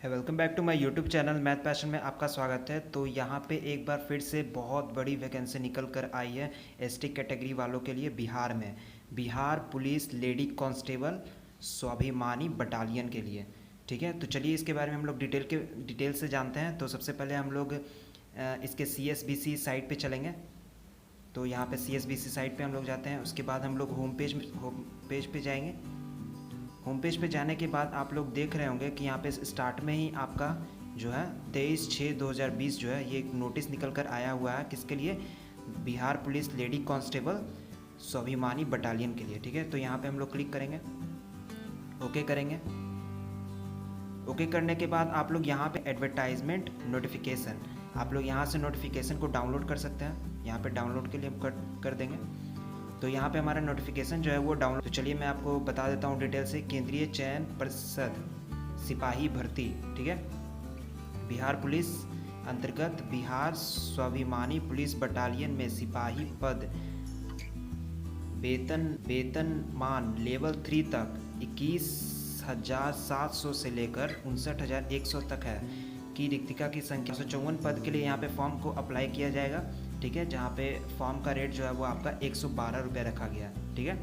है welcome back to my YouTube channel Math Passion में आपका स्वागत है। तो यहाँ पे एक बार फिर से बहुत बड़ी वैकेंसी निकल कर आई है एसटी कैटेगरी वालों के लिए बिहार में। बिहार पुलिस लेडी कांस्टेबल स्वाभिमानी बटालियन के लिए। ठीक है, तो चलिए इसके बारे में हम लोग डिटेल से जानते हैं। तो सबसे पहले हम लोग इसके CSBC साइट पे चलेंगे। तो यहाँ पे CSBC साइट पे हम लोग जाते हैं। उसके बाद हम लोग होम पेज पे जाएंगे। होम पेज पे जाने के बाद आप लोग देख रहे होंगे कि यहाँ पे स्टार्ट में ही आपका जो है 23/6/2020 जो है ये एक नोटिस निकल कर आया हुआ है। किसके लिए? बिहार पुलिस लेडी कांस्टेबल स्वाभिमानी बटालियन के लिए। ठीक है, तो यहाँ पे हम लोग क्लिक करेंगे, ओके करेंगे। ओके करने के बाद आप लोग यहाँ पे एडवर्टाइजमेंट नोटिफिकेशन, आप लोग यहाँ से नोटिफिकेशन को डाउनलोड कर सकते हैं। यहाँ पे डाउनलोड के लिए हम कर देंगे। तो यहाँ पे हमारा नोटिफिकेशन जो है वो डाउनलोड। तो चलिए मैं आपको बता देता हूँ डिटेल से। केंद्रीय चयन परिषद सिपाही भर्ती, ठीक है, बिहार पुलिस अंतर्गत बिहार स्वाभिमानी पुलिस बटालियन में सिपाही पद वेतनमान लेवल 3 तक 21,700 से लेकर 59,100 तक है की रिक्तिका की संख्या 154 पद के लिए यहाँ पे फॉर्म को अप्लाई किया जाएगा। ठीक है, जहाँ पे फॉर्म का रेट जो है वो आपका 112 रुपये रखा गया है। ठीक है,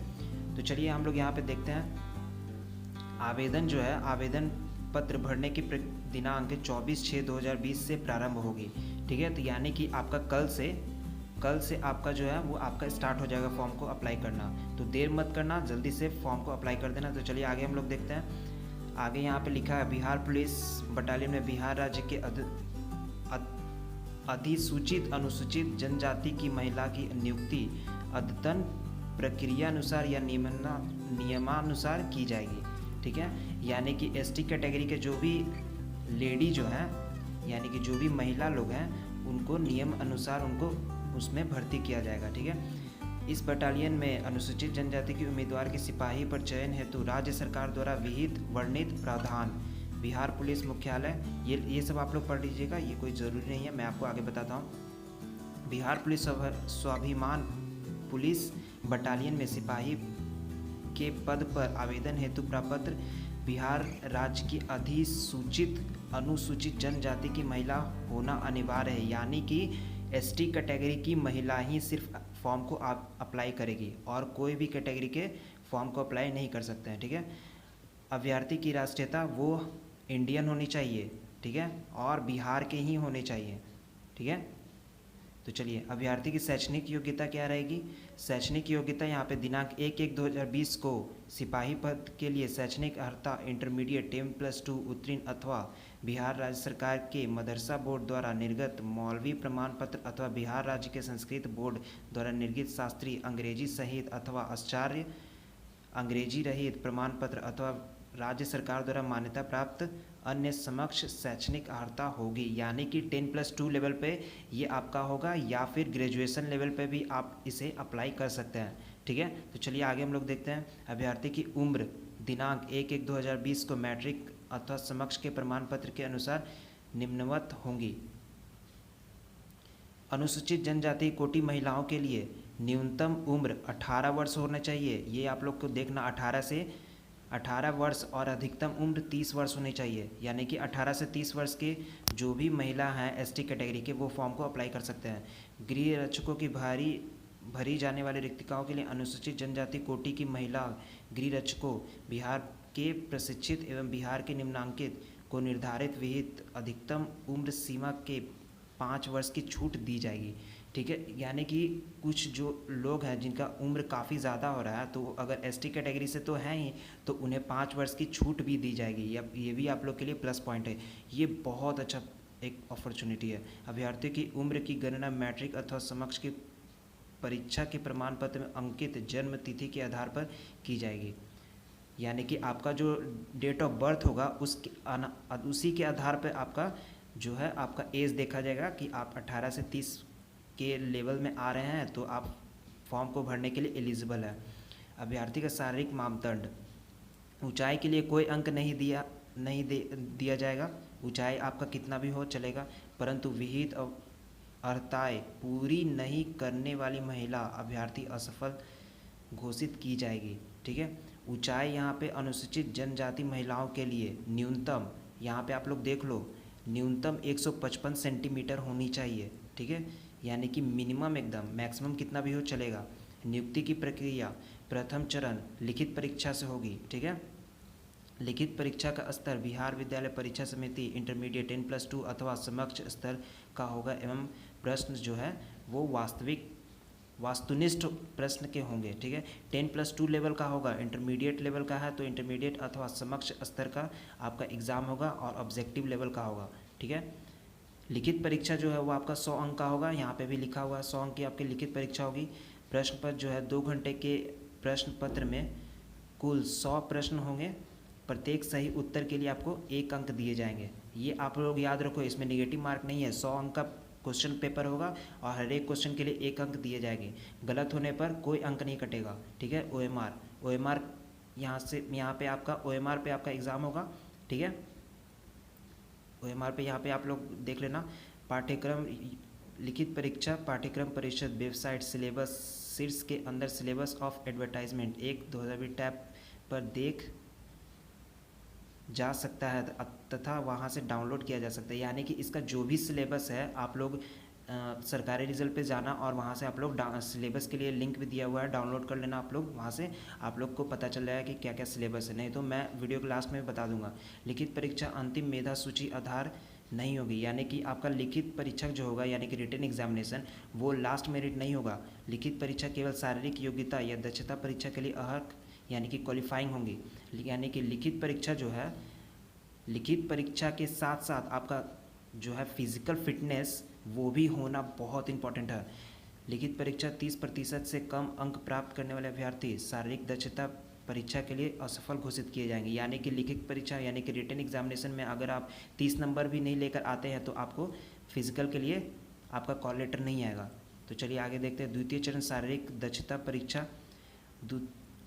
तो चलिए हम लोग यहाँ पे देखते हैं। आवेदन जो है, आवेदन पत्र भरने की दिनांक 24/6/2020 से प्रारंभ होगी। ठीक है, तो यानी कि आपका कल से आपका जो है वो आपका स्टार्ट हो जाएगा फॉर्म को अप्लाई करना। तो देर मत करना, जल्दी से फॉर्म को अप्लाई कर देना। तो चलिए आगे हम लोग देखते हैं। आगे यहाँ पे लिखा है बिहार पुलिस बटालियन में बिहार राज्य के अधिसूचित अनुसूचित जनजाति की महिला की नियुक्ति अद्यतन प्रक्रिया अनुसार या नियमानुसार की जाएगी। ठीक है, यानी कि एसटी कैटेगरी के जो भी लेडी जो हैं, यानी कि जो भी महिला लोग हैं, उनको नियम अनुसार उनको उसमें भर्ती किया जाएगा। ठीक है, इस बटालियन में अनुसूचित जनजाति की उम्मीदवार के सिपाही पर चयन हेतु राज्य सरकार द्वारा विहित वर्णित प्रावधान बिहार पुलिस मुख्यालय, ये सब आप लोग पढ़ लीजिएगा, ये कोई ज़रूरी नहीं है, मैं आपको आगे बताता हूँ। बिहार पुलिस स्वाभिमान पुलिस बटालियन में सिपाही के पद पर आवेदन हेतु प्रपत्र बिहार राज्य की अधिसूचित अनुसूचित जनजाति की महिला होना अनिवार्य है। यानी कि एसटी कैटेगरी की महिला ही सिर्फ फॉर्म को आप अप्लाई करेगी और कोई भी कैटेगरी के फॉर्म को अप्लाई नहीं कर सकते हैं। ठीक है, अभ्यर्थी की राष्ट्रीयता वो इंडियन होनी चाहिए। ठीक है, और बिहार के ही होने चाहिए। ठीक है, तो चलिए अभ्यर्थी की शैक्षणिक योग्यता क्या रहेगी? शैक्षणिक योग्यता यहाँ पे दिनांक 1/1/2020 को सिपाही पद के लिए शैक्षणिक अर्हता इंटरमीडिएट 10+2 उत्तीर्ण अथवा बिहार राज्य सरकार के मदरसा बोर्ड द्वारा निर्गत मौलवी प्रमाण पत्र अथवा बिहार राज्य के संस्कृत बोर्ड द्वारा निर्गत शास्त्रीय अंग्रेजी सहित अथवा आचार्य अंग्रेजी रहित प्रमाण पत्र अथवा राज्य सरकार द्वारा मान्यता प्राप्त अन्य समक्ष शैक्षणिक अर्हता होगी। यानी कि 10+2 लेवल पे ये आपका होगा, या फिर ग्रेजुएशन लेवल पे भी आप इसे अप्लाई कर सकते हैं। ठीक है, तो चलिए आगे हम लोग देखते हैं। अभ्यर्थी की उम्र दिनांक 1/1/2020 को मैट्रिक अथवा समक्ष के प्रमाण पत्र के अनुसार निम्नवत होंगी। अनुसूचित जनजाति कोटि महिलाओं के लिए न्यूनतम उम्र 18 वर्ष होना चाहिए। ये आप लोग को देखना, 18 वर्ष और अधिकतम उम्र 30 वर्ष होनी चाहिए। यानी कि 18 से 30 वर्ष के जो भी महिला हैं एसटी कैटेगरी के, वो फॉर्म को अप्लाई कर सकते हैं। गृह रक्षकों की भरी जाने वाली रिक्तिकाओं के लिए अनुसूचित जनजाति कोटि की महिला गृह रक्षकों बिहार के प्रशिक्षित एवं बिहार के निम्नांकित को निर्धारित विहित अधिकतम उम्र सीमा के 5 वर्ष की छूट दी जाएगी। ठीक है, यानी कि कुछ जो लोग हैं जिनका उम्र काफ़ी ज़्यादा हो रहा है, तो अगर एसटी कैटेगरी से तो हैं ही, तो उन्हें 5 वर्ष की छूट भी दी जाएगी। ये भी आप लोग के लिए प्लस पॉइंट है। ये बहुत अच्छा एक अपॉर्चुनिटी है। अभ्यर्थी की उम्र की गणना मैट्रिक अथवा समक्ष की परीक्षा के प्रमाण पत्र में अंकित जन्म तिथि के आधार पर की जाएगी। यानी कि आपका जो डेट ऑफ बर्थ होगा उसी के आधार पर आपका जो है आपका एज देखा जाएगा कि आप 18 से 30 के लेवल में आ रहे हैं, तो आप फॉर्म को भरने के लिए एलिजिबल है। अभ्यर्थी का शारीरिक मापदंड, ऊंचाई के लिए कोई अंक नहीं दिया जाएगा। ऊंचाई आपका कितना भी हो चलेगा, परंतु विहित अर्हताएं पूरी नहीं करने वाली महिला अभ्यर्थी असफल घोषित की जाएगी। ठीक है, ऊंचाई यहाँ पे अनुसूचित जनजाति महिलाओं के लिए न्यूनतम यहाँ पे आप लोग देख लो, न्यूनतम 155 सेंटीमीटर होनी चाहिए, ठीक है, यानी कि मिनिमम एकदम, मैक्सिमम कितना भी हो चलेगा। नियुक्ति की प्रक्रिया प्रथम चरण लिखित परीक्षा से होगी, ठीक है। लिखित परीक्षा का स्तर बिहार विद्यालय परीक्षा समिति इंटरमीडिएट 10+2 अथवा समकक्ष स्तर का होगा एवं प्रश्न जो है वो वास्तुनिष्ठ प्रश्न के होंगे, ठीक है। 10+2 लेवल का होगा, इंटरमीडिएट लेवल का है तो इंटरमीडिएट अथवा समकक्ष स्तर का आपका एग्ज़ाम होगा और ऑब्जेक्टिव लेवल का होगा, ठीक है। लिखित परीक्षा जो है वो आपका 100 अंक का होगा, यहाँ पे भी लिखा हुआ है 100 अंक की आपकी लिखित परीक्षा होगी। प्रश्न पत्र जो है 2 घंटे के प्रश्न पत्र में कुल 100 प्रश्न होंगे, प्रत्येक सही उत्तर के लिए आपको 1 अंक दिए जाएंगे। ये आप लोग याद रखो, इसमें नेगेटिव मार्क नहीं है, 100 अंक का क्वेश्चन पेपर होगा और हर एक क्वेश्चन के लिए 1 अंक दिए जाएंगे, गलत होने पर कोई अंक नहीं कटेगा, ठीक है। OMR यहाँ पे आपका OMR पे आपका एग्ज़ाम होगा, ठीक है। OMR पे यहाँ पे आप लोग देख लेना, पाठ्यक्रम लिखित परीक्षा पाठ्यक्रम परिषद वेबसाइट सिलेबस शीर्ष के अंदर सिलेबस ऑफ एडवर्टाइजमेंट 1/2020 टैब पर देख जा सकता है तथा वहाँ से डाउनलोड किया जा सकता है। यानी कि इसका जो भी सिलेबस है आप लोग सरकारी रिजल्ट पे जाना और वहाँ से आप लोग सिलेबस के लिए लिंक भी दिया हुआ है, डाउनलोड कर लेना आप लोग, वहाँ से आप लोग को पता चल जाएगा कि क्या क्या सिलेबस है, नहीं तो मैं वीडियो के लास्ट में बता दूंगा। लिखित परीक्षा अंतिम मेधा सूची आधार नहीं होगी, यानी कि आपका लिखित परीक्षा जो होगा यानी कि रिटन एग्जामिनेशन वो लास्ट मेरिट नहीं होगा। लिखित परीक्षा केवल शारीरिक योग्यता या दक्षता परीक्षा के लिए अर्हता यानी कि क्वालिफाइंग होंगी। यानी कि लिखित परीक्षा जो है, लिखित परीक्षा के साथ साथ आपका जो है फिजिकल फिटनेस वो भी होना बहुत इंपॉर्टेंट है। लिखित परीक्षा 30% से कम अंक प्राप्त करने वाले अभ्यर्थी शारीरिक दक्षता परीक्षा के लिए असफल घोषित किए जाएंगे। यानी कि लिखित परीक्षा यानी कि रिटन एग्जामिनेशन में अगर आप 30 नंबर भी नहीं लेकर आते हैं तो आपको फिजिकल के लिए आपका कॉल लेटर नहीं आएगा। तो चलिए आगे देखते हैं। द्वितीय चरण शारीरिक दक्षता परीक्षा,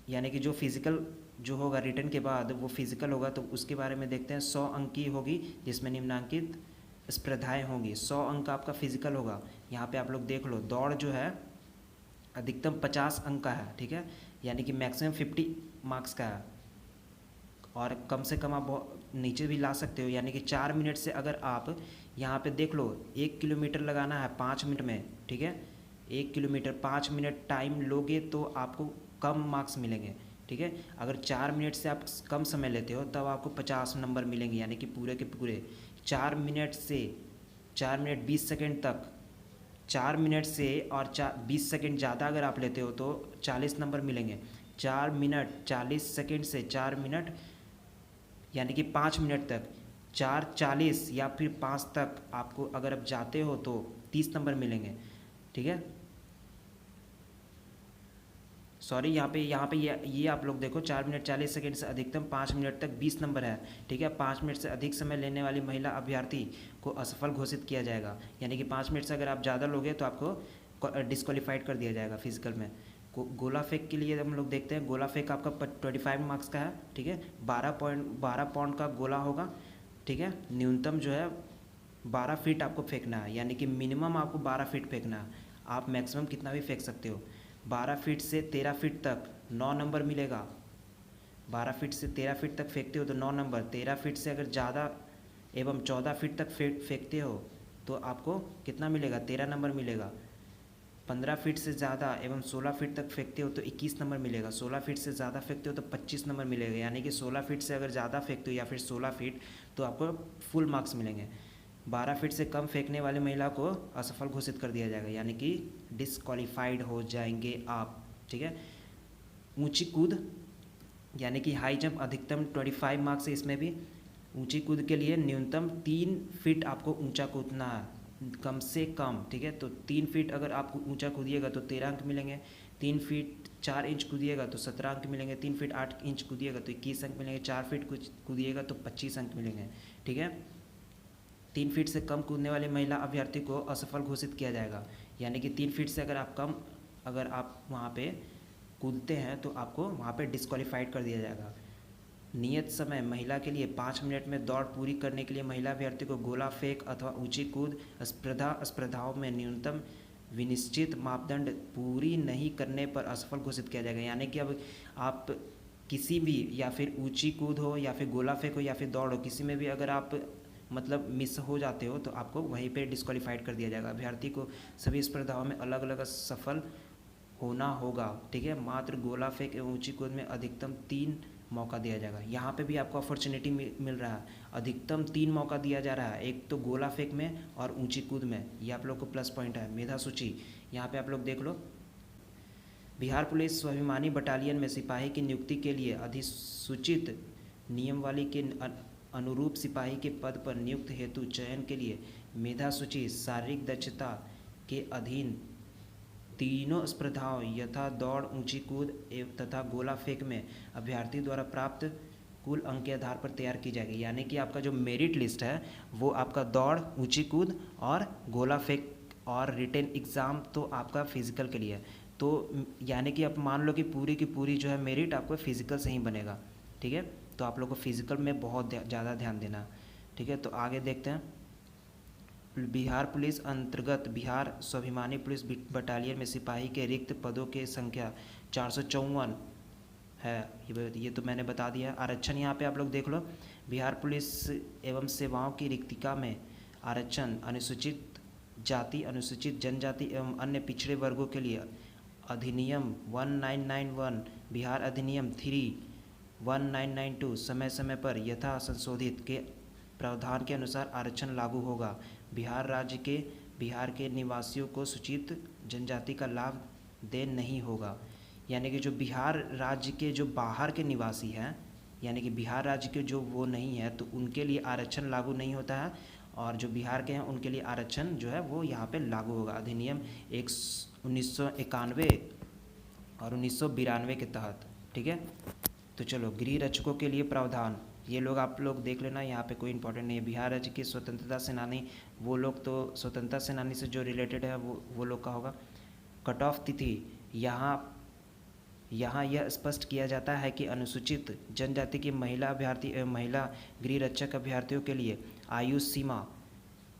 यानी कि जो फिजिकल जो होगा रिटन के बाद वो फिजिकल होगा, तो उसके बारे में देखते हैं। 100 अंक की होगी जिसमें निम्नांकित स्पर्धाएं होंगी। 100 अंक का आपका फिजिकल होगा। यहाँ पे आप लोग देख लो, दौड़ जो है अधिकतम 50 अंक का है, ठीक है, यानी कि मैक्सिमम 50 मार्क्स का है और कम से कम आप नीचे भी ला सकते हो। यानी कि 4 मिनट से अगर आप यहाँ पे देख लो 1 किलोमीटर लगाना है 5 मिनट में, ठीक है, 1 किलोमीटर 5 मिनट टाइम लोगे तो आपको कम मार्क्स मिलेंगे, ठीक है। अगर 4 मिनट से आप कम समय लेते हो तब आपको 50 नंबर मिलेंगे, यानी कि पूरे के पूरे 4 मिनट से 4 मिनट 20 सेकेंड तक, 4 मिनट से और 20 सेकेंड ज़्यादा अगर आप लेते हो तो 40 नंबर मिलेंगे। 4 मिनट 40 सेकेंड से 4 मिनट यानी कि 5 मिनट तक, 4:40 या फिर 5 तक आपको अगर आप जाते हो तो 30 नंबर मिलेंगे, ठीक है। सॉरी, यहाँ पे ये आप लोग देखो 4 मिनट 40 सेकेंड से अधिकतम 5 मिनट तक 20 नंबर है, ठीक है। 5 मिनट से अधिक समय लेने वाली महिला अभ्यर्थी को असफल घोषित किया जाएगा। यानी कि 5 मिनट से अगर आप ज़्यादा लोगे तो आपको डिस्क्वालीफाइड कर दिया जाएगा फिजिकल में। गोला फेंक के लिए हम लोग देखते हैं। गोला फेंक आपका 25 मार्क्स का है, ठीक है। 12 पाउंड का गोला होगा, ठीक है। न्यूनतम जो है 12 फीट आपको फेंकना है, यानी कि मिनिमम आपको 12 फीट फेंकना है। आप मैक्सिमम कितना भी फेंक सकते हो। 12 फीट से 13 फीट तक 9 नंबर मिलेगा। 12 फीट से 13 फीट तक फेंकते हो तो 9 नंबर। 13 फीट से अगर ज़्यादा एवं 14 फीट तक फेंकते हो तो आपको कितना मिलेगा? 13 नंबर मिलेगा। 15 फीट से ज़्यादा एवं 16 फीट तक फेंकते हो तो 21 नंबर मिलेगा। 16 फीट से ज़्यादा फेंकते हो तो 25 नंबर मिलेगा। यानी कि 16 फीट से अगर ज़्यादा फेंकते हो या फिर 16 फीट तो आपको फुल मार्क्स मिलेंगे। 12 फीट से कम फेंकने वाली महिला को असफल घोषित कर दिया जाएगा, यानी कि डिस्क्वालीफाइड हो जाएंगे आप, ठीक है। ऊंची कूद यानी कि हाई जंप अधिकतम 25 मार्क्स है इसमें भी। ऊंची कूद के लिए न्यूनतम 3 फीट आपको ऊंचा कूदना है, कम से कम, ठीक है। तो 3 फीट अगर आप ऊंचा कूदिएगा तो 13 अंक मिलेंगे। 3 फीट 4 इंच कूदिएगा तो 17 अंक मिलेंगे। 3 फीट 8 इंच कूदिएगा तो 21 अंक मिलेंगे। 4 फीट कूदिएगा तो 25 अंक मिलेंगे, ठीक है। 3 फीट से कम कूदने वाली महिला अभ्यर्थी को असफल घोषित किया जाएगा। यानी कि 3 फीट से अगर आप वहाँ पे कूदते हैं तो आपको वहाँ पे डिस्क्वालीफाइड कर दिया जाएगा। नियत समय महिला के लिए 5 मिनट में दौड़ पूरी करने के लिए महिला अभ्यर्थी को गोला फेंक अथवा ऊंची कूद स्पर्धाओं में न्यूनतम विनिश्चित मापदंड पूरी नहीं करने पर असफल घोषित किया जाएगा। यानी कि अब आप किसी भी, या फिर ऊंची कूद हो या फिर गोला फेंक हो या फिर दौड़ हो, किसी में भी अगर आप मतलब मिस हो जाते हो तो आपको वहीं पे डिस्क्वालीफाइड कर दिया जाएगा। अभ्यर्थी को सभी स्पर्धाओं में अलग अलग सफल होना होगा, ठीक है। मात्र गोला फेंक एवं ऊंची कूद में अधिकतम 3 मौका दिया जाएगा। यहाँ पे भी आपको अपॉर्चुनिटी मिल रहा है, अधिकतम 3 मौका दिया जा रहा है, एक तो गोला फेंक में और ऊंची कूद में। ये आप लोग को प्लस पॉइंट है। मेधा सूची यहाँ पे आप लोग देख लो। बिहार पुलिस स्वाभिमानी बटालियन में सिपाही की नियुक्ति के लिए अधिसूचित नियमावली के अनुरूप सिपाही के पद पर नियुक्त हेतु चयन के लिए मेधा सूची शारीरिक दक्षता के अधीन तीनों स्पर्धाओं यथा दौड़, ऊंची कूद तथा गोला फेंक में अभ्यर्थी द्वारा प्राप्त कुल अंक के आधार पर तैयार की जाएगी। यानी कि आपका जो मेरिट लिस्ट है वो आपका दौड़, ऊंची कूद और गोला फेंक और रिटेन एग्ज़ाम तो आपका फिजिकल के लिए है। तो यानी कि आप मान लो कि पूरी की पूरी जो है मेरिट आपको फिजिकल से ही बनेगा, ठीक है। तो आप लोग को फिजिकल में बहुत ज़्यादा ध्यान देना है, ठीक है। तो आगे देखते हैं। बिहार पुलिस अंतर्गत बिहार स्वाभिमानी पुलिस बटालियन में सिपाही के रिक्त पदों की संख्या 454 है। ये तो मैंने बता दिया। आरक्षण यहाँ पे आप लोग देख लो। बिहार पुलिस एवं सेवाओं की रिक्तिका में आरक्षण अनुसूचित जाति, अनुसूचित जनजाति एवं अन्य पिछड़े वर्गों के लिए अधिनियम 1991, बिहार अधिनियम 3/1992 समय समय पर यथा संशोधित के प्रावधान के अनुसार आरक्षण लागू होगा। बिहार के निवासियों को सूचित जनजाति का लाभ दे नहीं होगा। यानी कि जो बिहार राज्य के जो बाहर के निवासी हैं, यानी कि बिहार राज्य के जो वो नहीं है, तो उनके लिए आरक्षण लागू नहीं होता है, और जो बिहार के हैं उनके लिए आरक्षण जो है वो यहाँ पे लागू होगा अधिनियम 1991 और 1992 के तहत, ठीक है। तो चलो, गृह रक्षकों के लिए प्रावधान, ये लोग आप लोग देख लेना, यहाँ पे कोई इंपॉर्टेंट नहीं है। बिहार राज्य के स्वतंत्रता सेनानी, वो लोग तो स्वतंत्रता सेनानी से जो रिलेटेड है वो लोग का होगा। कट ऑफ तिथि, यहाँ यह स्पष्ट किया जाता है कि अनुसूचित जनजाति की महिला अभ्यर्थी एवं महिला गृह रक्षक अभ्यर्थियों के लिए आयु सीमा,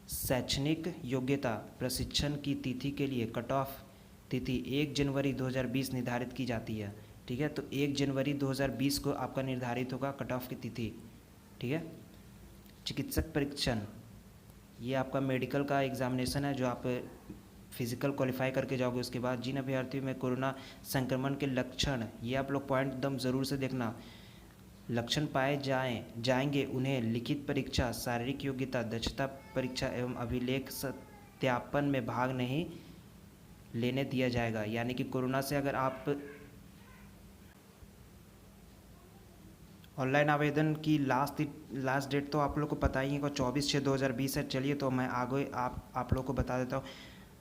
शैक्षणिक योग्यता, प्रशिक्षण की तिथि के लिए कट ऑफ तिथि 1 जनवरी 2020 निर्धारित की जाती है, ठीक है। तो 1 जनवरी 2020 को आपका निर्धारित होगा कट ऑफ की तिथि, ठीक है। चिकित्सक परीक्षण, ये आपका मेडिकल का एग्जामिनेशन है जो आप फिजिकल क्वालिफाई करके जाओगे। उसके बाद जिन अभ्यर्थियों में कोरोना संक्रमण के लक्षण, ये आप लोग पॉइंट एकदम ज़रूर से देखना, लक्षण पाए जाएंगे उन्हें लिखित परीक्षा, शारीरिक योग्यता, दक्षता परीक्षा एवं अभिलेख सत्यापन में भाग नहीं लेने दिया जाएगा। यानी कि कोरोना से अगर आप ऑनलाइन आवेदन की लास्ट डेट तो आप लोग को पता ही है, 24/6/2020 है। चलिए, तो मैं आगे आप लोग को बता देता हूँ।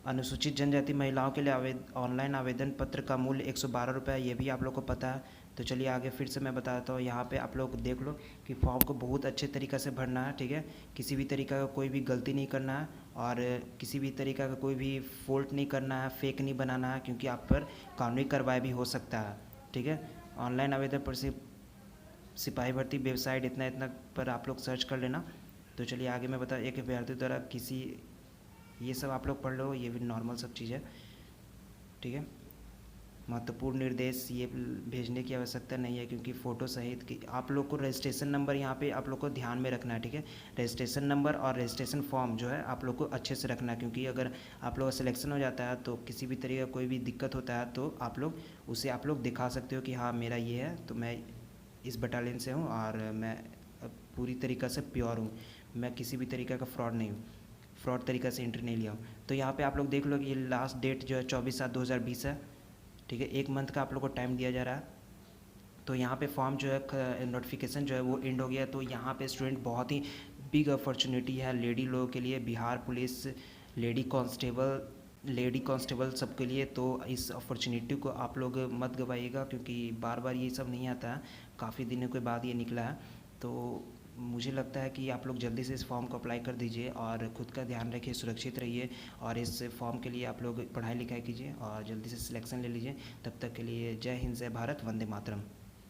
अनुसूचित जनजाति महिलाओं के लिए ऑनलाइन आवेदन पत्र का मूल्य 112 रुपये, ये भी आप लोग को पता है। तो चलिए आगे फिर से मैं बता देता हूँ। यहाँ पे आप लोग देख लो कि फॉर्म को बहुत अच्छे तरीक़े से भरना है, ठीक है। किसी भी तरीक़ा का कोई भी गलती नहीं करना है और किसी भी तरीक़ा का कोई भी फॉल्ट नहीं करना है, फेक नहीं बनाना है, क्योंकि आप पर कानूनी कार्रवाई भी हो सकता है, ठीक है। ऑनलाइन आवेदन पर सिपाही भर्ती वेबसाइट इतना पर आप लोग सर्च कर लेना। तो चलिए आगे मैं बता, एक अभ्यर्थी द्वारा किसी, ये सब आप लोग पढ़ लो, ये भी नॉर्मल सब चीज़ है, ठीक है। महत्वपूर्ण निर्देश ये भेजने की आवश्यकता नहीं है, क्योंकि फ़ोटो सहित कि आप लोग को रजिस्ट्रेशन नंबर यहाँ पे आप लोग को ध्यान में रखना है, ठीक है। रजिस्ट्रेशन नंबर और रजिस्ट्रेशन फॉर्म जो है आप लोग को अच्छे से रखना है, क्योंकि अगर आप लोग का सिलेक्शन हो जाता है तो किसी भी तरीके का कोई भी दिक्कत होता है तो आप लोग उसे आप लोग दिखा सकते हो कि हाँ मेरा ये है, तो मैं इस बटालियन से हूँ और मैं पूरी तरीक़ा से प्योर हूँ, मैं किसी भी तरीक़े का फ्रॉड नहीं हूँ, फ्रॉड तरीक़े से एंट्री नहीं लिया हूँ। तो यहाँ पे आप लोग देख लो कि ये लास्ट डेट जो है 24/7/2020 है, ठीक है। 1 मंथ का आप लोग को टाइम दिया जा रहा है। तो यहाँ पे फॉर्म जो है नोटिफिकेशन जो है वो एंड हो गया। तो यहाँ पे स्टूडेंट बहुत ही बिग अपॉर्चुनिटी है लेडी लोगों के लिए, बिहार पुलिस, लेडी कांस्टेबल सबके लिए। तो इस अपॉर्चुनिटी को आप लोग मत गवाइएगा, क्योंकि बार बार ये सब नहीं आता है, काफ़ी दिनों के बाद ये निकला है। तो मुझे लगता है कि आप लोग जल्दी से इस फॉर्म को अप्लाई कर दीजिए और ख़ुद का ध्यान रखिए, सुरक्षित रहिए, और इस फॉर्म के लिए आप लोग पढ़ाई लिखाई कीजिए और जल्दी से सिलेक्शन ले लीजिए। तब तक के लिए जय हिंद, जय भारत, वंदे मातरम।